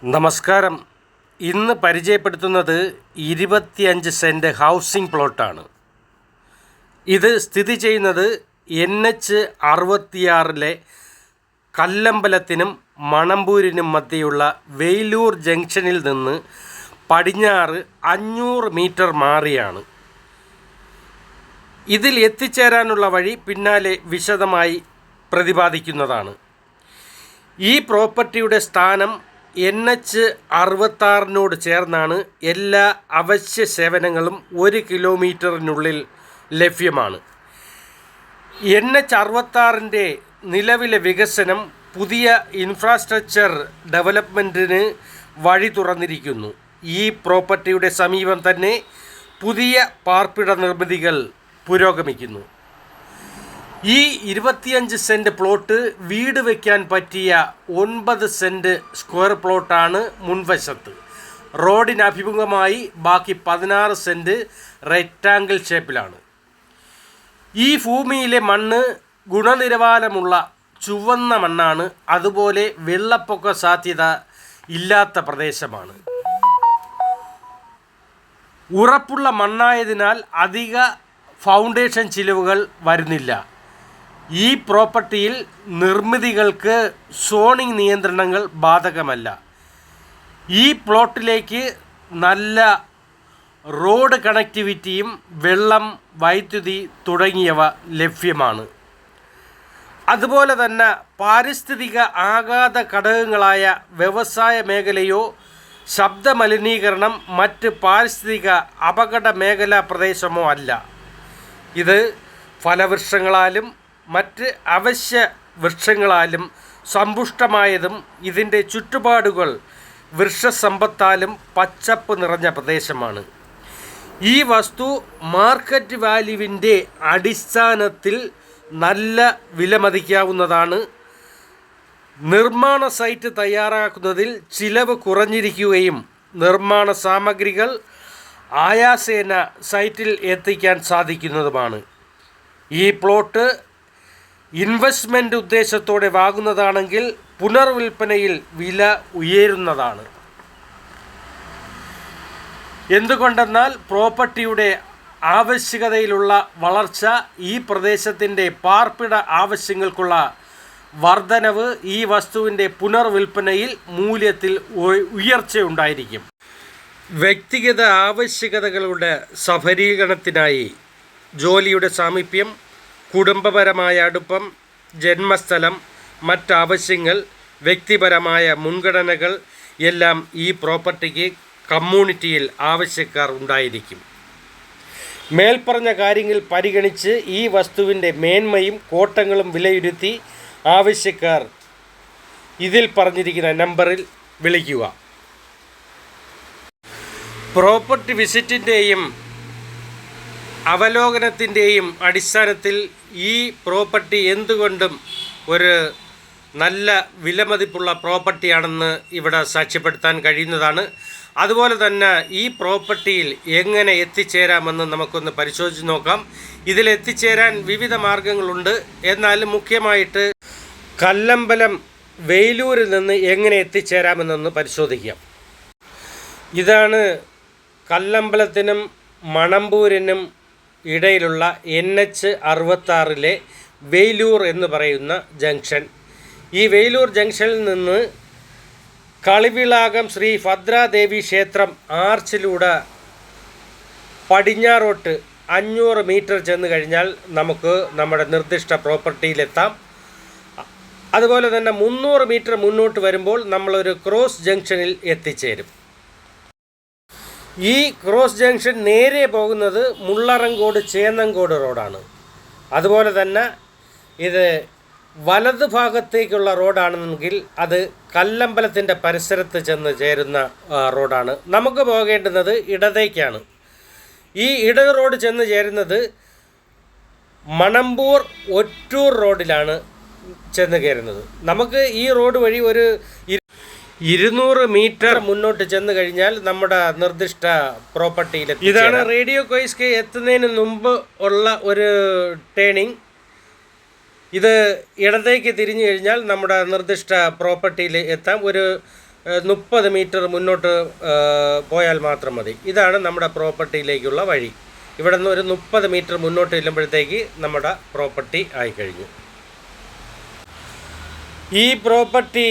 നമസ്കാരം. ഇന്ന് പരിചയപ്പെടുത്തുന്നത് 25 സെൻറ്റ് ഹൗസിംഗ് പ്ലോട്ടാണ്. ഇത് സ്ഥിതി ചെയ്യുന്നത് NH-66 കല്ലമ്പലത്തിനും മണമ്പൂരിനും മധ്യയുള്ള വെയിലൂർ ജംഗ്ഷനിൽ നിന്ന് പടിഞ്ഞാറ് 500 മീറ്റർ മാറിയാണ്. ഇതിൽ എത്തിച്ചേരാനുള്ള വഴി പിന്നാലെ വിശദമായി പ്രതിപാദിക്കുന്നതാണ്. ഈ പ്രോപ്പർട്ടിയുടെ സ്ഥാനം NH-66 ചേർന്നാണ്. എല്ലാ അവശ്യ സേവനങ്ങളും 1 കിലോമീറ്ററിനുള്ളിൽ ലഭ്യമാണ്. NH-66 നിലവിലെ വികസനം പുതിയ ഇൻഫ്രാസ്ട്രക്ചർ ഡെവലപ്മെൻറ്റിന് വഴി തുറന്നിരിക്കുന്നു. ഈ പ്രോപ്പർട്ടിയുടെ സമീപം തന്നെ പുതിയ പാർപ്പിട നിർമ്മിതികൾ പുരോഗമിക്കുന്നു. ഈ 25 സെൻറ്റ് പ്ലോട്ട് വീട് വയ്ക്കാൻ പറ്റിയ 9 സെൻറ്റ് സ്ക്വയർ പ്ലോട്ടാണ് മുൻവശത്ത്. റോഡിന് അഭിമുഖമായി ബാക്കി 16 സെൻറ്റ് റെക്റ്റാങ്കിൾ ഷേപ്പിലാണ്. ഈ ഭൂമിയിലെ മണ്ണ് ഗുണനിലവാരമുള്ള ചുവന്ന മണ്ണാണ്. അതുപോലെ വെള്ളപ്പൊക്ക സാധ്യത ഇല്ലാത്ത പ്രദേശമാണ്. ഉറപ്പുള്ള മണ്ണായതിനാൽ അധിക ഫൗണ്ടേഷൻ ചിലവുകൾ വരുന്നില്ല. ഈ പ്രോപ്പർട്ടിയിൽ നിർമ്മിതികൾക്ക് സോണിംഗ് നിയന്ത്രണങ്ങൾ ബാധകമല്ല. ഈ പ്ലോട്ടിലേക്ക് നല്ല റോഡ് കണക്ടിവിറ്റിയും വെള്ളം, വൈദ്യുതി തുടങ്ങിയവ ലഭ്യമാണ്. അതുപോലെ തന്നെ പാരിസ്ഥിതിക ആഘാത ഘടകങ്ങളായ വ്യവസായ മേഖലയോ ശബ്ദ മലിനീകരണം, മറ്റ് പാരിസ്ഥിതിക അപകട മേഖലാ പ്രദേശമോ അല്ല. ഇത് ഫലവൃക്ഷങ്ങളാലും മറ്റ് അവശ്യ വൃക്ഷങ്ങളാലും സമ്പുഷ്ടമായതും ഇതിൻ്റെ ചുറ്റുപാടുകൾ വൃക്ഷസമ്പത്താലും പച്ചപ്പ് നിറഞ്ഞ പ്രദേശമാണ്. ഈ വസ്തു മാർക്കറ്റ് വാല്യുവിൻ്റെ അടിസ്ഥാനത്തിൽ നല്ല വിലമതിക്കാവുന്നതാണ്. നിർമ്മാണ സൈറ്റ് തയ്യാറാക്കുന്നതിൽ ചിലവ് കുറഞ്ഞിരിക്കുകയും നിർമ്മാണ സാമഗ്രികൾ ആയാസേന സൈറ്റിൽ എത്തിക്കാൻ സാധിക്കുന്നതുമാണ്. ഈ പ്ലോട്ട് ഇൻവെസ്റ്റ്മെൻറ്റ് ഉദ്ദേശത്തോടെ വാങ്ങുന്നതാണെങ്കിൽ പുനർവിൽപ്പനയിൽ വില ഉയരുന്നതാണ്. എന്തുകൊണ്ടെന്നാൽ പ്രോപ്പർട്ടിയുടെ ആവശ്യകതയിലുള്ള വളർച്ച, ഈ പ്രദേശത്തിൻ്റെ പാർപ്പിട ആവശ്യങ്ങൾക്കുള്ള വർധനവ് ഈ വസ്തുവിൻ്റെ പുനർവിൽപ്പനയിൽ മൂല്യത്തിൽ ഉയർച്ചയുണ്ടായിരിക്കും. വ്യക്തിഗത ആവശ്യകതകളുടെ സഫലീകരണത്തിനായി ജോലിയുടെ സാമീപ്യം, കുടുംബപരമായ അടുപ്പം, ജന്മസ്ഥലം, മറ്റാവശ്യങ്ങൾ, വ്യക്തിപരമായ മുൻഗണനകൾ എല്ലാം ഈ പ്രോപ്പർട്ടിക്ക് കമ്മ്യൂണിറ്റിയിൽ ആവശ്യക്കാർ ഉണ്ടായിരിക്കും. മേൽപ്പറഞ്ഞ കാര്യങ്ങൾ പരിഗണിച്ച് ഈ വസ്തുവിൻ്റെ മേന്മയും കോട്ടങ്ങളും വിലയിരുത്തി ആവശ്യക്കാർ ഇതിൽ പറഞ്ഞിരിക്കുന്ന നമ്പറിൽ വിളിക്കുക. പ്രോപ്പർട്ടി വിസിറ്റിൻ്റെയും അവലോകനത്തിൻ്റെയും അടിസ്ഥാനത്തിൽ ഈ പ്രോപ്പർട്ടി എന്തുകൊണ്ടും ഒരു നല്ല വിലമതിപ്പുള്ള പ്രോപ്പർട്ടിയാണെന്ന് ഇവിടെ സാക്ഷ്യപ്പെടുത്താൻ കഴിയുന്നതാണ്. അതുപോലെ തന്നെ ഈ പ്രോപ്പർട്ടിയിൽ എങ്ങനെ എത്തിച്ചേരാമെന്ന് നമുക്കൊന്ന് പരിശോധിച്ച് നോക്കാം. ഇതിലെത്തിച്ചേരാൻ വിവിധ മാർഗങ്ങളുണ്ട്. എന്നാൽ മുഖ്യമായിട്ട് കല്ലമ്പലം വെയിലൂരിൽ നിന്ന് എങ്ങനെ എത്തിച്ചേരാമെന്നൊന്ന് പരിശോധിക്കാം. ഇതാണ് കല്ലമ്പലത്തിനും മണമ്പൂരിനും ഇടയിലുള്ള NH-66 വെയിലൂർ എന്ന് പറയുന്ന ജംഗ്ഷൻ. ഈ വെയിലൂർ ജംഗ്ഷനിൽ നിന്ന് കളിവിളാകം ശ്രീ ഭദ്രാദേവി ക്ഷേത്രം ആർച്ചിലൂടെ പടിഞ്ഞാറോട്ട് 500 മീറ്റർ ചെന്ന് കഴിഞ്ഞാൽ നമുക്ക് നമ്മുടെ നിർദ്ദിഷ്ട പ്രോപ്പർട്ടിയിലെത്താം. അതുപോലെ തന്നെ 300 മീറ്റർ മുന്നോട്ട് വരുമ്പോൾ നമ്മളൊരു ക്രോസ് ജംഗ്ഷനിൽ എത്തിച്ചേരും. ഈ ക്രോസ് ജംഗ്ഷൻ നേരെ പോകുന്നത് മുള്ളറങ്കോട് ചേന്നങ്കോട് റോഡാണ്. അതുപോലെ തന്നെ ഇത് വലത് ഭാഗത്തേക്കുള്ള റോഡാണെങ്കിൽ അത് കല്ലമ്പലത്തിൻ്റെ പരിസരത്ത് ചെന്ന് ചേരുന്ന റോഡാണ്. നമുക്ക് പോകേണ്ടുന്നത് ഇടതേക്കാണ്. ഈ ഇടത് റോഡ് ചെന്ന് ചേരുന്നത് മണമ്പൂർ ഒറ്റൂർ റോഡിലാണ് ചെന്ന് കയറുന്നത്. നമുക്ക് ഈ റോഡ് വഴി ഒരു 200 മീറ്റർ മുന്നോട്ട് ചെന്ന് കഴിഞ്ഞാൽ നമ്മുടെ നിർദ്ദിഷ്ട പ്രോപ്പർട്ടിയിലെത്തി. ഇതാണ് റേഡിയോ കോയിസ്കെ എത്തുന്നതിന് മുമ്പ് ഉള്ള ഒരു ടേണിംഗ്. ഇത് ഇടത്തേക്ക് തിരിഞ്ഞു കഴിഞ്ഞാൽ നമ്മുടെ നിർദ്ദിഷ്ട പ്രോപ്പർട്ടിയിൽ എത്താം. ഒരു 30 മീറ്റർ മുന്നോട്ട് പോയാൽ മാത്രം മതി. ഇതാണ് നമ്മുടെ പ്രോപ്പർട്ടിയിലേക്കുള്ള വഴി. ഇവിടെ നിന്ന് ഒരു 30 മീറ്റർ മുന്നോട്ട് ചെല്ലുമ്പോഴത്തേക്ക് നമ്മുടെ പ്രോപ്പർട്ടി ആയിക്കഴിഞ്ഞു. ഈ പ്രോപ്പർട്ടി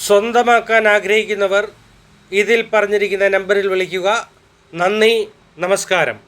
സ്വന്തമാക്കാൻ ആഗ്രഹിക്കുന്നവർ ഇതിൽ പറഞ്ഞിരിക്കുന്ന നമ്പറിൽ വിളിക്കുക. നന്ദി, നമസ്കാരം.